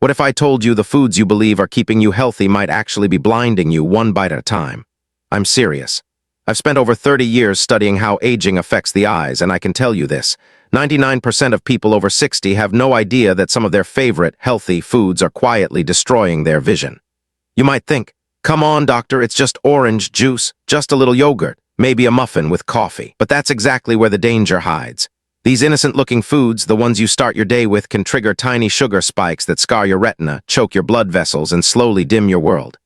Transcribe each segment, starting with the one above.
What if I told you the foods you believe are keeping you healthy might actually be blinding you one bite at a time? I'm serious. I've spent over 30 years studying how aging affects the eyes, and I can tell you this. 99% of people over 60 have no idea that some of their favorite, healthy foods are quietly destroying their vision. You might think, come on, doctor, it's just orange juice, just a little yogurt, maybe a muffin with coffee. But that's exactly where the danger hides. These innocent-looking foods, the ones you start your day with, can trigger tiny sugar spikes that scar your retina, choke your blood vessels, and slowly dim your world.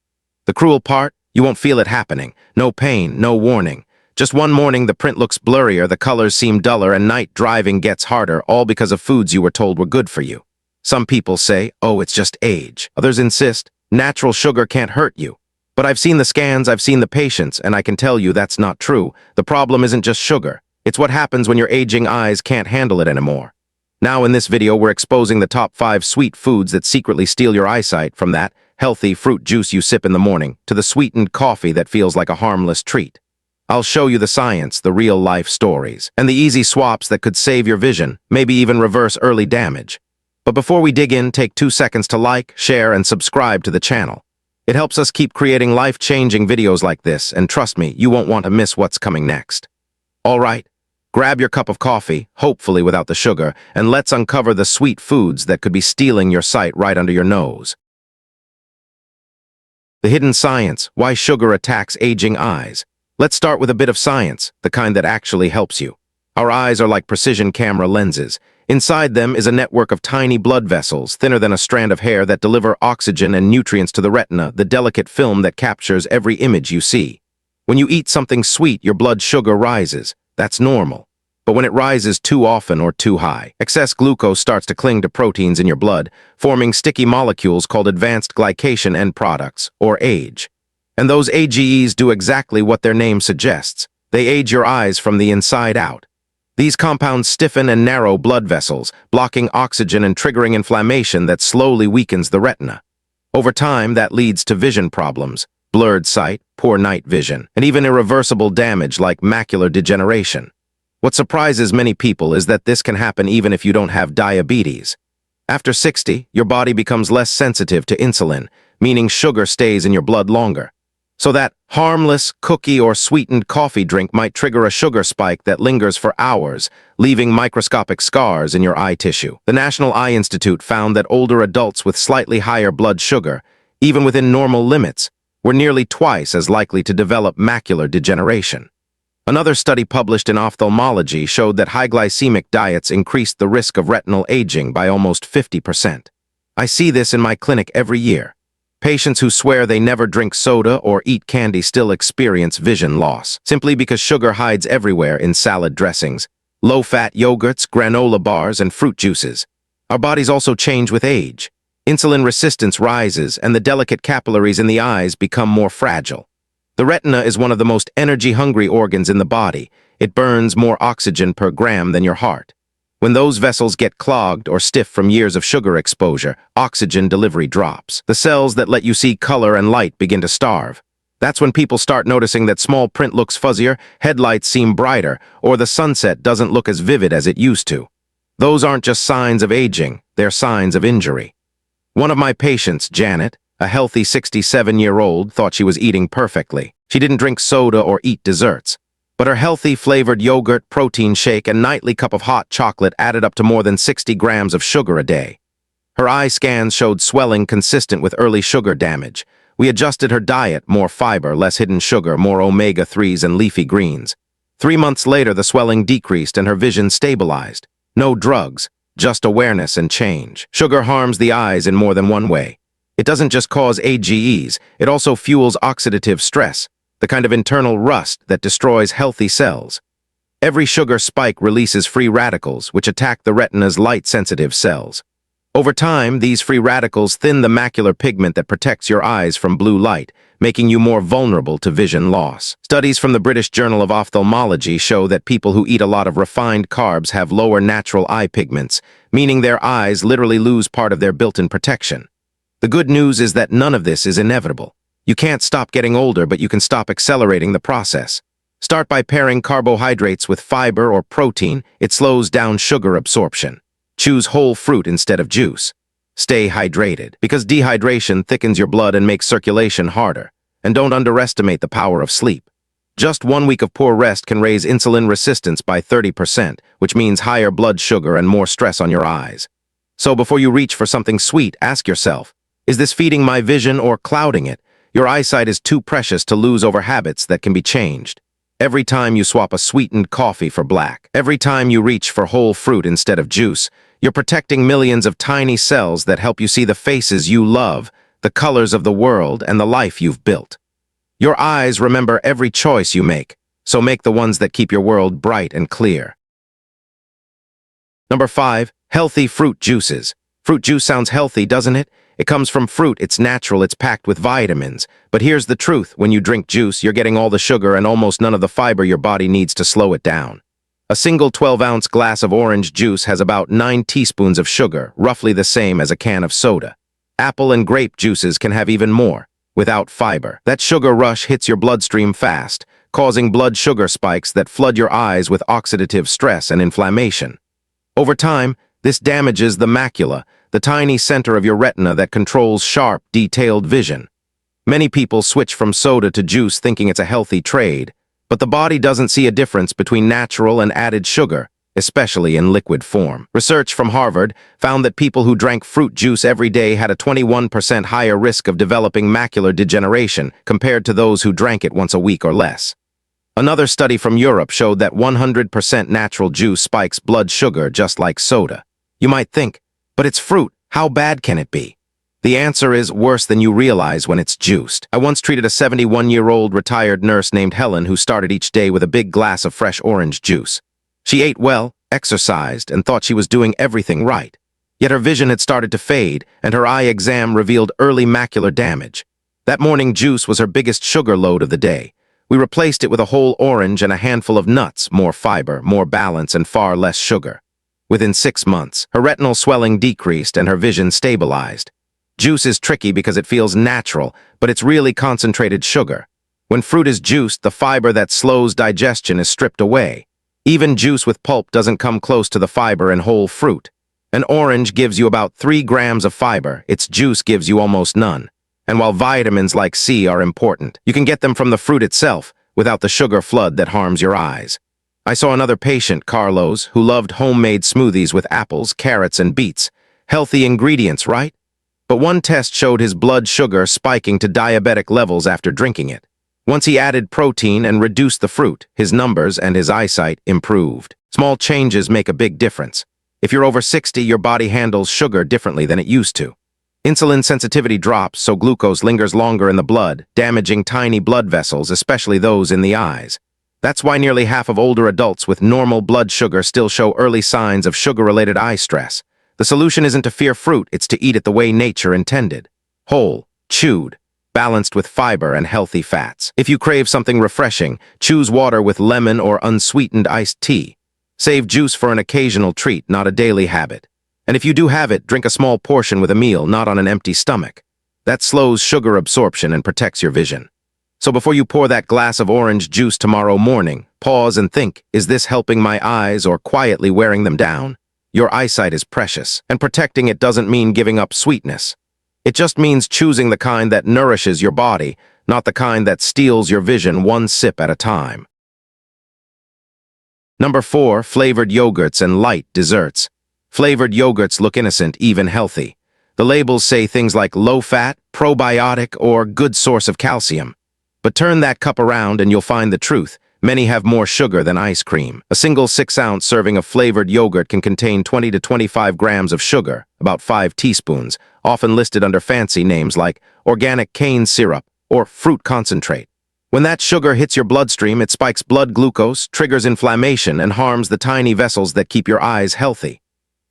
The cruel part? You won't feel it happening. No pain, no warning. Just one morning, the print looks blurrier, the colors seem duller, and night driving gets harder, all because of foods you were told were good for you. Some people say, oh, it's just age. Others insist, natural sugar can't hurt you. But I've seen the scans, I've seen the patients, and I can tell you that's not true. The problem isn't just sugar. It's what happens when your aging eyes can't handle it anymore. Now in this video, we're exposing the top 5 sweet foods that secretly steal your eyesight, from that healthy fruit juice you sip in the morning to the sweetened coffee that feels like a harmless treat. I'll show you the science, the real-life stories, and the easy swaps that could save your vision, maybe even reverse early damage. But before we dig in, take 2 seconds to like, share, and subscribe to the channel. It helps us keep creating life-changing videos like this, and trust me, you won't want to miss what's coming next. All right, grab your cup of coffee, hopefully without the sugar, and let's uncover the sweet foods that could be stealing your sight right under your nose. The hidden science, why sugar attacks aging eyes. Let's start with a bit of science, the kind that actually helps you. Our eyes are like precision camera lenses. Inside them is a network of tiny blood vessels, thinner than a strand of hair, that deliver oxygen and nutrients to the retina, the delicate film that captures every image you see. When you eat something sweet, your blood sugar rises. That's normal. But when it rises too often or too high, excess glucose starts to cling to proteins in your blood, forming sticky molecules called advanced glycation end products, or AGE. And those AGEs do exactly what their name suggests. They age your eyes from the inside out. These compounds stiffen and narrow blood vessels, blocking oxygen and triggering inflammation that slowly weakens the retina. Over time, that leads to vision problems, blurred sight, poor night vision, and even irreversible damage like macular degeneration. What surprises many people is that this can happen even if you don't have diabetes. After 60, your body becomes less sensitive to insulin, meaning sugar stays in your blood longer. So that harmless cookie or sweetened coffee drink might trigger a sugar spike that lingers for hours, leaving microscopic scars in your eye tissue. The National Eye Institute found that older adults with slightly higher blood sugar, even within normal limits, were nearly twice as likely to develop macular degeneration. Another study published in Ophthalmology showed that high glycemic diets increased the risk of retinal aging by almost 50%. I see this in my clinic every year. Patients who swear they never drink soda or eat candy still experience vision loss, simply because sugar hides everywhere in salad dressings, low-fat yogurts, granola bars, and fruit juices. Our bodies also change with age. Insulin resistance rises, and the delicate capillaries in the eyes become more fragile. The retina is one of the most energy-hungry organs in the body. It burns more oxygen per gram than your heart. When those vessels get clogged or stiff from years of sugar exposure, oxygen delivery drops. The cells that let you see color and light begin to starve. That's when people start noticing that small print looks fuzzier, headlights seem brighter, or the sunset doesn't look as vivid as it used to. Those aren't just signs of aging, they're signs of injury. One of my patients, Janet, a healthy 67-year-old, thought she was eating perfectly. She didn't drink soda or eat desserts. But her healthy flavored yogurt, protein shake, and nightly cup of hot chocolate added up to more than 60 grams of sugar a day. Her eye scans showed swelling consistent with early sugar damage. We adjusted her diet, more fiber, less hidden sugar, more omega-3s and leafy greens. 3 months later, the swelling decreased and her vision stabilized. No drugs, just awareness and change. Sugar harms the eyes in more than one way. It doesn't just cause AGEs, it also fuels oxidative stress, the kind of internal rust that destroys healthy cells. Every sugar spike releases free radicals, which attack the retina's light-sensitive cells. Over time, these free radicals thin the macular pigment that protects your eyes from blue light, making you more vulnerable to vision loss. Studies from the British Journal of Ophthalmology show that people who eat a lot of refined carbs have lower natural eye pigments, meaning their eyes literally lose part of their built-in protection. The good news is that none of this is inevitable. You can't stop getting older, but you can stop accelerating the process. Start by pairing carbohydrates with fiber or protein. It slows down sugar absorption. Choose whole fruit instead of juice. Stay hydrated, because dehydration thickens your blood and makes circulation harder. And don't underestimate the power of sleep. Just 1 week of poor rest can raise insulin resistance by 30%, which means higher blood sugar and more stress on your eyes. So before you reach for something sweet, ask yourself, is this feeding my vision or clouding it? Your eyesight is too precious to lose over habits that can be changed. Every time you swap a sweetened coffee for black, every time you reach for whole fruit instead of juice, you're protecting millions of tiny cells that help you see the faces you love, the colors of the world, and the life you've built. Your eyes remember every choice you make, so make the ones that keep your world bright and clear. Number 5, healthy fruit juices. Fruit juice sounds healthy, doesn't it? It comes from fruit, it's natural, it's packed with vitamins. But here's the truth, when you drink juice, you're getting all the sugar and almost none of the fiber your body needs to slow it down. A single 12-ounce glass of orange juice has about 9 teaspoons of sugar, roughly the same as a can of soda. Apple and grape juices can have even more, without fiber. That sugar rush hits your bloodstream fast, causing blood sugar spikes that flood your eyes with oxidative stress and inflammation. Over time, this damages the macula, the tiny center of your retina that controls sharp, detailed vision. Many people switch from soda to juice thinking it's a healthy trade, but the body doesn't see a difference between natural and added sugar, especially in liquid form. Research from Harvard found that people who drank fruit juice every day had a 21% higher risk of developing macular degeneration compared to those who drank it once a week or less. Another study from Europe showed that 100% natural juice spikes blood sugar just like soda. You might think, but it's fruit, how bad can it be? The answer is worse than you realize when it's juiced. I once treated a 71-year-old retired nurse named Helen who started each day with a big glass of fresh orange juice. She ate well, exercised, and thought she was doing everything right. Yet her vision had started to fade, and her eye exam revealed early macular damage. That morning juice was her biggest sugar load of the day. We replaced it with a whole orange and a handful of nuts, more fiber, more balance, and far less sugar. Within 6 months, her retinal swelling decreased and her vision stabilized. Juice is tricky because it feels natural, but it's really concentrated sugar. When fruit is juiced, the fiber that slows digestion is stripped away. Even juice with pulp doesn't come close to the fiber in whole fruit. An orange gives you about 3 grams of fiber, its juice gives you almost none. And while vitamins like C are important, you can get them from the fruit itself, without the sugar flood that harms your eyes. I saw another patient, Carlos, who loved homemade smoothies with apples, carrots, and beets. Healthy ingredients, right? But one test showed his blood sugar spiking to diabetic levels after drinking it. Once he added protein and reduced the fruit, his numbers and his eyesight improved. Small changes make a big difference. If you're over 60, your body handles sugar differently than it used to. Insulin sensitivity drops, so glucose lingers longer in the blood, damaging tiny blood vessels, especially those in the eyes. That's why nearly half of older adults with normal blood sugar still show early signs of sugar-related eye stress. The solution isn't to fear fruit, it's to eat it the way nature intended. Whole, chewed, balanced with fiber and healthy fats. If you crave something refreshing, choose water with lemon or unsweetened iced tea. Save juice for an occasional treat, not a daily habit. And if you do have it, drink a small portion with a meal, not on an empty stomach. That slows sugar absorption and protects your vision. So before you pour that glass of orange juice tomorrow morning, pause and think, is this helping my eyes or quietly wearing them down? Your eyesight is precious, and protecting it doesn't mean giving up sweetness. It just means choosing the kind that nourishes your body, not the kind that steals your vision one sip at a time. Number 4, flavored yogurts and light desserts. Flavored yogurts look innocent, even healthy. The labels say things like low-fat, probiotic, or good source of calcium. But turn that cup around and you'll find the truth. Many have more sugar than ice cream. A single 6-ounce serving of flavored yogurt can contain 20 to 25 grams of sugar, about 5 teaspoons, often listed under fancy names like organic cane syrup or fruit concentrate. When that sugar hits your bloodstream, it spikes blood glucose, triggers inflammation, and harms the tiny vessels that keep your eyes healthy.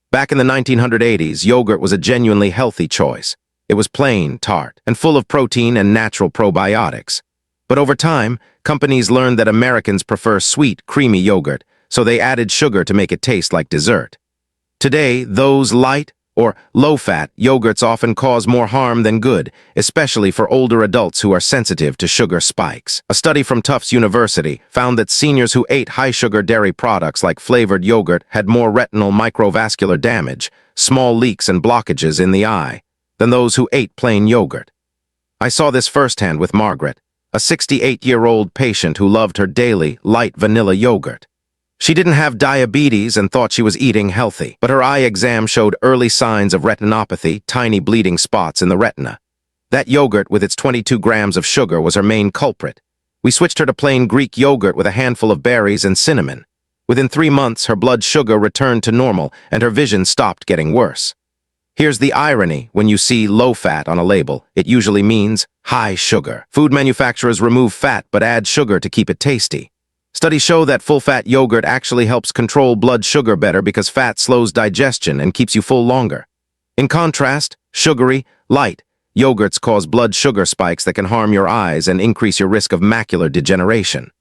Back in the 1980s, yogurt was a genuinely healthy choice. It was plain, tart, and full of protein and natural probiotics. But over time, companies learned that Americans prefer sweet, creamy yogurt, so they added sugar to make it taste like dessert. Today, those light, or low-fat yogurts often cause more harm than good, especially for older adults who are sensitive to sugar spikes. A study from Tufts University found that seniors who ate high-sugar dairy products like flavored yogurt had more retinal microvascular damage, small leaks and blockages in the eye, than those who ate plain yogurt. I saw this firsthand with Margaret, a 68-year-old patient who loved her daily, light vanilla yogurt. She didn't have diabetes and thought she was eating healthy, but her eye exam showed early signs of retinopathy, tiny bleeding spots in the retina. That yogurt with its 22 grams of sugar was her main culprit. We switched her to plain Greek yogurt with a handful of berries and cinnamon. Within 3 months, her blood sugar returned to normal and her vision stopped getting worse. Here's the irony: when you see low fat on a label, it usually means high sugar. Food manufacturers remove fat but add sugar to keep it tasty. Studies show that full-fat yogurt actually helps control blood sugar better because fat slows digestion and keeps you full longer. In contrast, sugary, light yogurts cause blood sugar spikes that can harm your eyes and increase your risk of macular degeneration.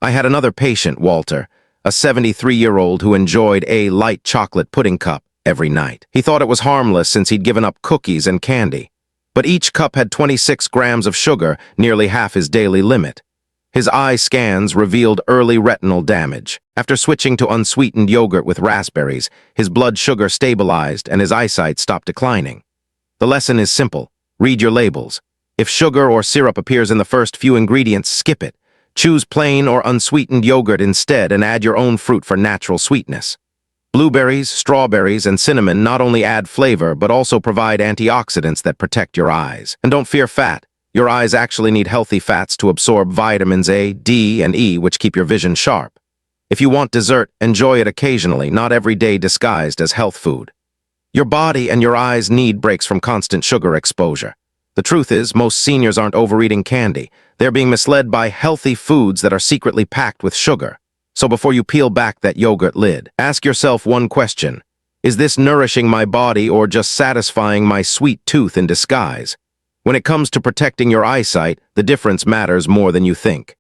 I had another patient, Walter, a 73-year-old who enjoyed a light chocolate pudding cup every night. He thought it was harmless since he'd given up cookies and candy. But each cup had 26 grams of sugar, nearly half his daily limit. His eye scans revealed early retinal damage. After switching to unsweetened yogurt with raspberries, his blood sugar stabilized and his eyesight stopped declining. The lesson is simple: read your labels. If sugar or syrup appears in the first few ingredients, skip it. Choose plain or unsweetened yogurt instead and add your own fruit for natural sweetness. Blueberries, strawberries, and cinnamon not only add flavor but also provide antioxidants that protect your eyes. And don't fear fat. Your eyes actually need healthy fats to absorb vitamins A, D, and E, which keep your vision sharp. If you want dessert, enjoy it occasionally, not every day disguised as health food. Your body and your eyes need breaks from constant sugar exposure. The truth is, most seniors aren't overeating candy. They're being misled by healthy foods that are secretly packed with sugar. So before you peel back that yogurt lid, ask yourself one question: is this nourishing my body or just satisfying my sweet tooth in disguise? When it comes to protecting your eyesight, the difference matters more than you think.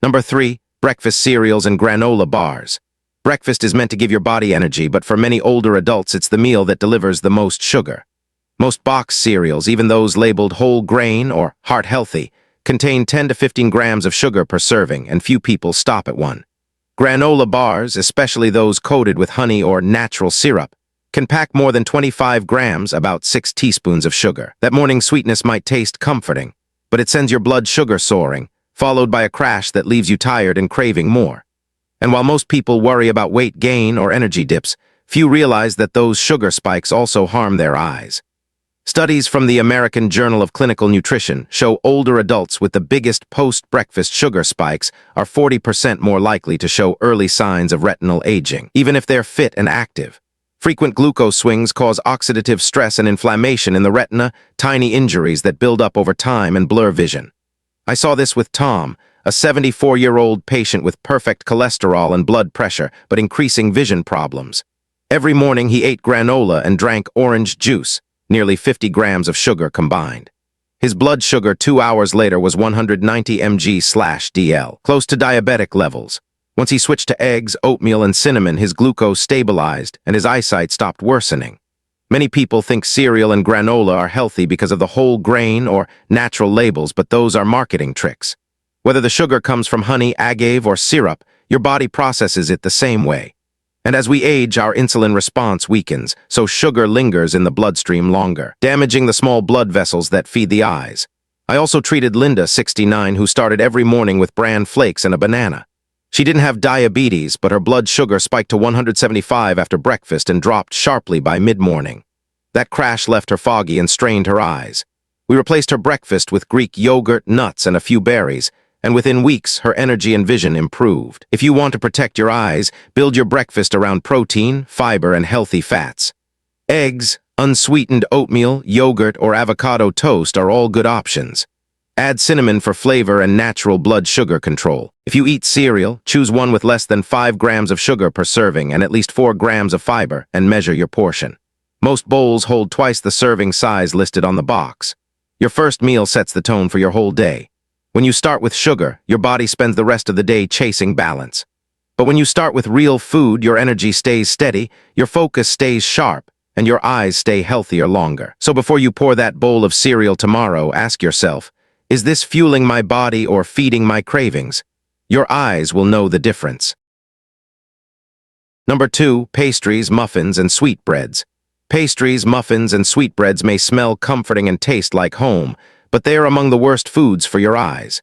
Number 3. Breakfast cereals and granola bars. Breakfast is meant to give your body energy, but for many older adults, it's the meal that delivers the most sugar. Most boxed cereals, even those labeled whole grain or heart healthy, contain 10 to 15 grams of sugar per serving, and few people stop at one. Granola bars, especially those coated with honey or natural syrup, can pack more than 25 grams, about 6 teaspoons of sugar. That morning sweetness might taste comforting, but it sends your blood sugar soaring, followed by a crash that leaves you tired and craving more. And while most people worry about weight gain or energy dips, few realize that those sugar spikes also harm their eyes. Studies from the American Journal of Clinical Nutrition show older adults with the biggest post-breakfast sugar spikes are 40% more likely to show early signs of retinal aging, even if they're fit and active. Frequent glucose swings cause oxidative stress and inflammation in the retina, tiny injuries that build up over time and blur vision. I saw this with Tom, a 74-year-old patient with perfect cholesterol and blood pressure, but increasing vision problems. Every morning he ate granola and drank orange juice, nearly 50 grams of sugar combined. His blood sugar 2 hours later was 190 mg/dl, close to diabetic levels. Once he switched to eggs, oatmeal, and cinnamon, his glucose stabilized and his eyesight stopped worsening. Many people think cereal and granola are healthy because of the whole grain or natural labels, but those are marketing tricks. Whether the sugar comes from honey, agave, or syrup, your body processes it the same way. And as we age, our insulin response weakens, so sugar lingers in the bloodstream longer, damaging the small blood vessels that feed the eyes. I also treated Linda, 69, who started every morning with bran flakes and a banana. She didn't have diabetes, but her blood sugar spiked to 175 after breakfast and dropped sharply by mid-morning. That crash left her foggy and strained her eyes. We replaced her breakfast with Greek yogurt, nuts, and a few berries, and within weeks, her energy and vision improved. If you want to protect your eyes, build your breakfast around protein, fiber, and healthy fats. Eggs, unsweetened oatmeal, yogurt, or avocado toast are all good options. Add cinnamon for flavor and natural blood sugar control. If you eat cereal, choose one with less than 5 grams of sugar per serving and at least 4 grams of fiber, and measure your portion. Most bowls hold twice the serving size listed on the box. Your first meal sets the tone for your whole day. When you start with sugar, your body spends the rest of the day chasing balance. But when you start with real food, your energy stays steady, your focus stays sharp, and your eyes stay healthier longer. So before you pour that bowl of cereal tomorrow, ask yourself, is this fueling my body or feeding my cravings? Your eyes will know the difference. Number 2, pastries, muffins, and sweetbreads. Pastries, muffins, and sweetbreads may smell comforting and taste like home, but they are among the worst foods for your eyes.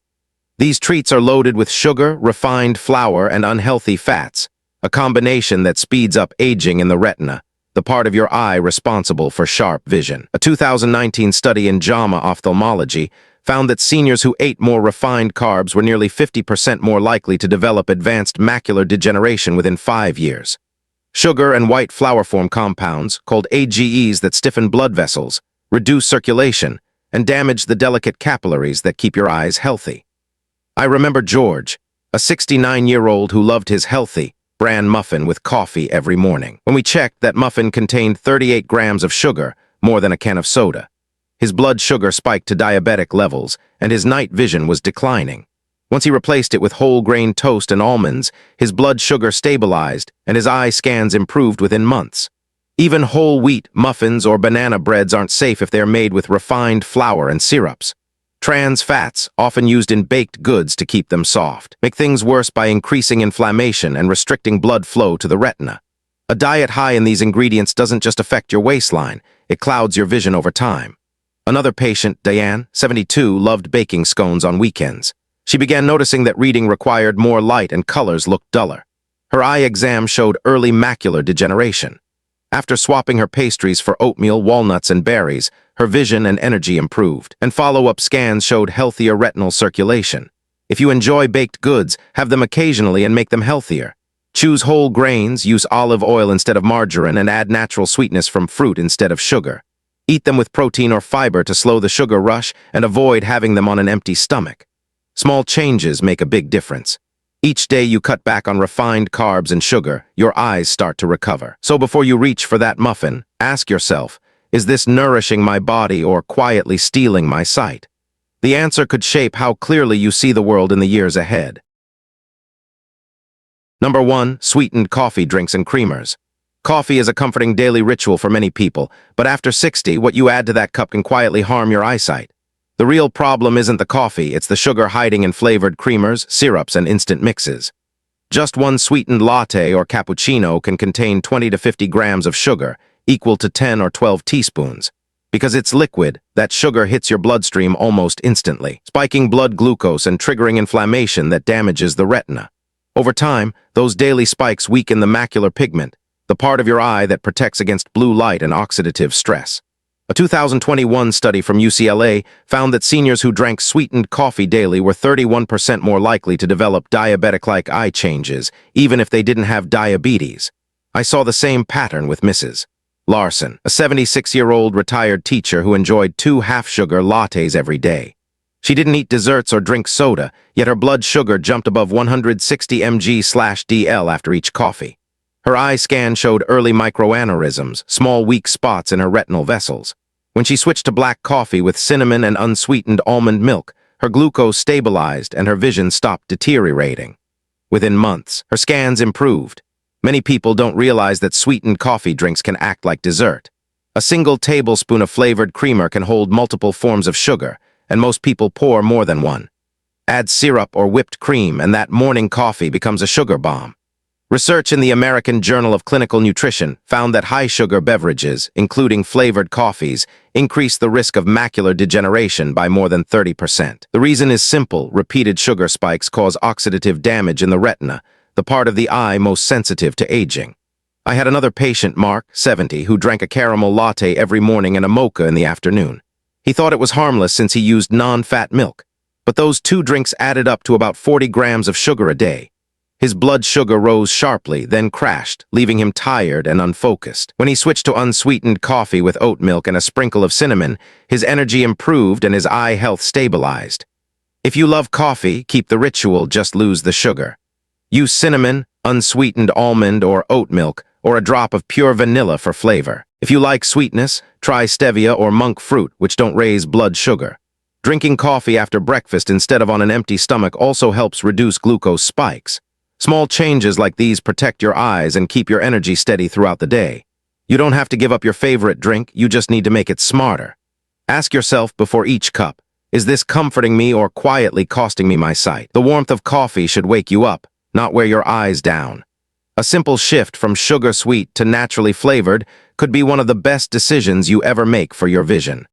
These treats are loaded with sugar, refined flour, and unhealthy fats, a combination that speeds up aging in the retina, the part of your eye responsible for sharp vision. A 2019 study in JAMA Ophthalmology found that seniors who ate more refined carbs were nearly 50% more likely to develop advanced macular degeneration within 5 years. Sugar and white flour form compounds, called AGEs, that stiffen blood vessels, reduce circulation, and damage the delicate capillaries that keep your eyes healthy. I remember George, a 69-year-old who loved his healthy, bran muffin with coffee every morning. When we checked, that muffin contained 38 grams of sugar, more than a can of soda. His blood sugar spiked to diabetic levels, and his night vision was declining. Once he replaced it with whole-grain toast and almonds, his blood sugar stabilized, and his eye scans improved within months. Even whole wheat, muffins, or banana breads aren't safe if they're made with refined flour and syrups. Trans fats, often used in baked goods to keep them soft, make things worse by increasing inflammation and restricting blood flow to the retina. A diet high in these ingredients doesn't just affect your waistline, it clouds your vision over time. Another patient, Diane, 72, loved baking scones on weekends. She began noticing that reading required more light and colors looked duller. Her eye exam showed early macular degeneration. After swapping her pastries for oatmeal, walnuts, and berries, her vision and energy improved, and follow-up scans showed healthier retinal circulation. If you enjoy baked goods, have them occasionally and make them healthier. Choose whole grains, use olive oil instead of margarine, and add natural sweetness from fruit instead of sugar. Eat them with protein or fiber to slow the sugar rush and avoid having them on an empty stomach. Small changes make a big difference. Each day you cut back on refined carbs and sugar, your eyes start to recover. So before you reach for that muffin, ask yourself, is this nourishing my body or quietly stealing my sight? The answer could shape how clearly you see the world in the years ahead. Number 1, sweetened coffee drinks and creamers. Coffee is a comforting daily ritual for many people, but after 60, what you add to that cup can quietly harm your eyesight. The real problem isn't the coffee, it's the sugar hiding in flavored creamers, syrups, and instant mixes. Just one sweetened latte or cappuccino can contain 20 to 50 grams of sugar, equal to 10 or 12 teaspoons. Because it's liquid, that sugar hits your bloodstream almost instantly, spiking blood glucose and triggering inflammation that damages the retina. Over time, those daily spikes weaken the macular pigment, the part of your eye that protects against blue light and oxidative stress. A 2021 study from UCLA found that seniors who drank sweetened coffee daily were 31% more likely to develop diabetic-like eye changes, even if they didn't have diabetes. I saw the same pattern with Mrs. Larson, a 76-year-old retired teacher who enjoyed 2 half-sugar lattes every day. She didn't eat desserts or drink soda, yet her blood sugar jumped above 160 mg/dl after each coffee. Her eye scan showed early microaneurysms, small weak spots in her retinal vessels. When she switched to black coffee with cinnamon and unsweetened almond milk, her glucose stabilized and her vision stopped deteriorating. Within months, her scans improved. Many people don't realize that sweetened coffee drinks can act like dessert. A single tablespoon of flavored creamer can hold multiple forms of sugar, and most people pour more than one. Add syrup or whipped cream, and that morning coffee becomes a sugar bomb. Research in the American Journal of Clinical Nutrition found that high-sugar beverages, including flavored coffees, increase the risk of macular degeneration by more than 30%. The reason is simple: repeated sugar spikes cause oxidative damage in the retina, the part of the eye most sensitive to aging. I had another patient, Mark, 70, who drank a caramel latte every morning and a mocha in the afternoon. He thought it was harmless since he used non-fat milk, but those 2 drinks added up to about 40 grams of sugar a day. His blood sugar rose sharply, then crashed, leaving him tired and unfocused. When he switched to unsweetened coffee with oat milk and a sprinkle of cinnamon, his energy improved and his eye health stabilized. If you love coffee, keep the ritual, just lose the sugar. Use cinnamon, unsweetened almond or oat milk, or a drop of pure vanilla for flavor. If you like sweetness, try stevia or monk fruit, which don't raise blood sugar. Drinking coffee after breakfast instead of on an empty stomach also helps reduce glucose spikes. Small changes like these protect your eyes and keep your energy steady throughout the day. You don't have to give up your favorite drink, you just need to make it smarter. Ask yourself before each cup, is this comforting me or quietly costing me my sight? The warmth of coffee should wake you up, not wear your eyes down. A simple shift from sugar-sweet to naturally flavored could be one of the best decisions you ever make for your vision.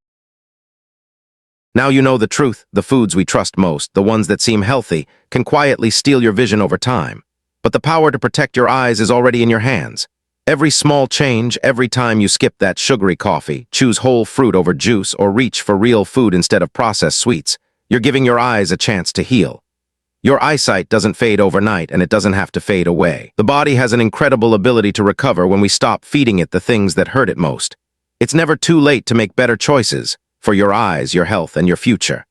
Now you know the truth, the foods we trust most, the ones that seem healthy, can quietly steal your vision over time. But the power to protect your eyes is already in your hands. Every small change, every time you skip that sugary coffee, choose whole fruit over juice, or reach for real food instead of processed sweets, you're giving your eyes a chance to heal. Your eyesight doesn't fade overnight, and it doesn't have to fade away. The body has an incredible ability to recover when we stop feeding it the things that hurt it most. It's never too late to make better choices for your eyes, your health, and your future.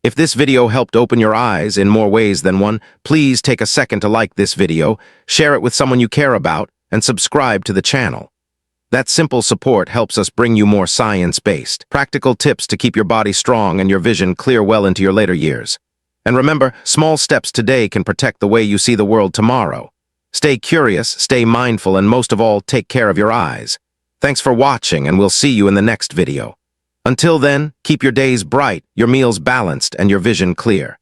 If this video helped open your eyes in more ways than one, please take a second to like this video, share it with someone you care about, and subscribe to the channel. That simple support helps us bring you more science-based, practical tips to keep your body strong and your vision clear well into your later years. And remember, small steps today can protect the way you see the world tomorrow. Stay curious, stay mindful, and most of all, take care of your eyes. Thanks for watching, and we'll see you in the next video. Until then, keep your days bright, your meals balanced, and your vision clear.